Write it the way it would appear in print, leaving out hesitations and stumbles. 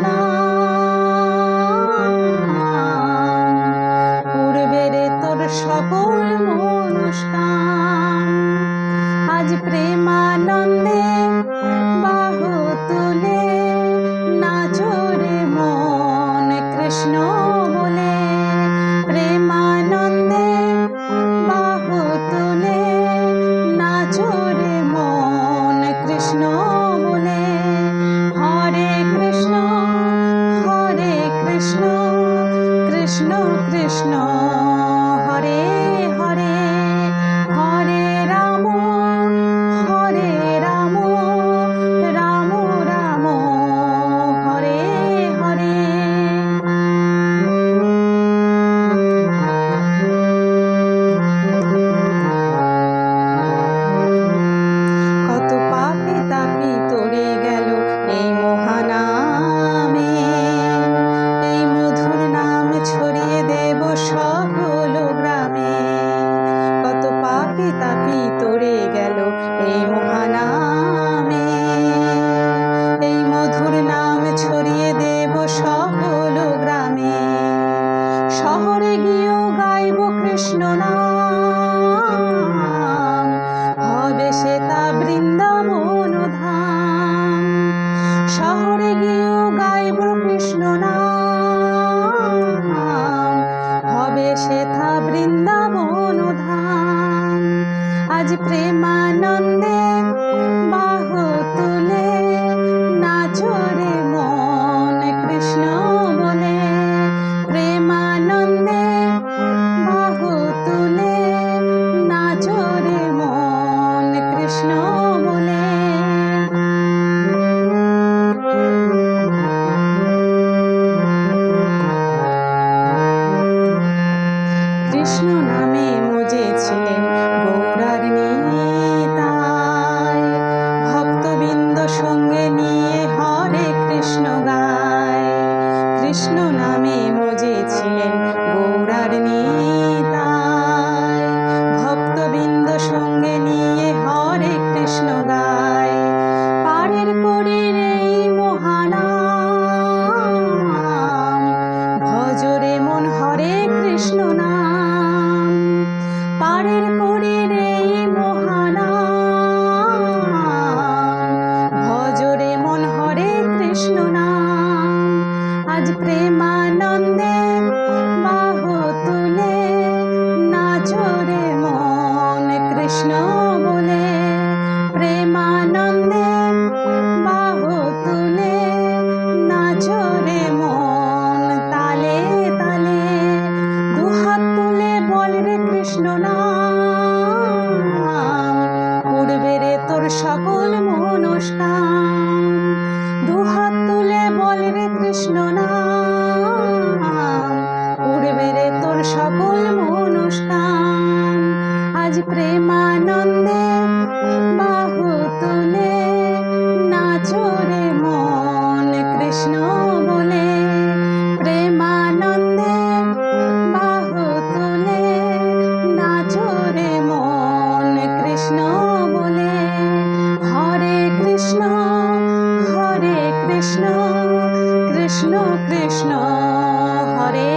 নাম, পূর্বের তোর সকল মনস্কাম আজ প্রেমানন্দে বাহু তুলে নাচো রে মন কৃষ্ণ বলে। প্রেমানন্দে বাহু তুলে নাচো রে মন কৃষ্ণ বলে। হরে কৃষ্ণ কৃষ্ণ কৃষ্ণ হরে হরে, হরে রাম রাম রাম হরে হরে। কত পাপী তাপী তরে গেল এই মহানামে, এই মধুর নাম ছড়িয়ে দেব সকল গ্রামে। কত পাপী তাপী তরে গেল এই মহানামে, এই মধুর নাম ছড়িয়ে দেব সকল গ্রামে। শহরে গিয়েও গাইব কৃষ্ণ নাম, হবে সে তা বৃন্দাবন ধাম। শহরে গিয়েও গাইব কৃষ্ণ নাম, হবে সে তা বৃন্দাবন ধাম। আজ প্রেমানন্দে বাহু তুলে নাচো রে মন কৃষ্ণ বলে। প্রেমানন্দে বাহু তুলে নাচো রে মন কৃষ্ণ বলে। কৃষ্ণ নামে মজেছিলেন গৌরার নিতাই, ভক্তবৃন্দ সঙ্গে নিয়ে হরে কৃষ্ণ গায়। কৃষ্ণ নামে মজেছিলেন গৌরার নিতাই, ভক্তবৃন্দ সঙ্গে নিয়ে হরে কৃষ্ণ গায়। পারের করির এই মহানাম, ভজরে মন হরে কৃষ্ণ নাম। পারের করির এই মহানাম, ভজরে মন হরে কৃষ্ণ নাম। আজ প্রেমানন্দে বাহু তুলে নাচো রে মন কৃষ্ণ বলে। প্রেমানন্দে বাহু তুলে নাচো রে মন তালে তালে। দুহাত তুলে বল রে কৃষ্ণ নাম, পূর্বে রে তোর সকল মনস্কাম। দুহাত তুলে বল রে কৃষ্ণ নাম, পূর্বে রে তোর সকল মনস্কাম। আজ প্রেমানন্দে বাহু তুলে নাচো রে মন কৃষ্ণ বলে। প্রেমানন্দে বাহু তুলে নাচো রে মন কৃষ্ণ বলে। হরে কৃষ্ণ কৃষ্ণ কৃষ্ণ হরে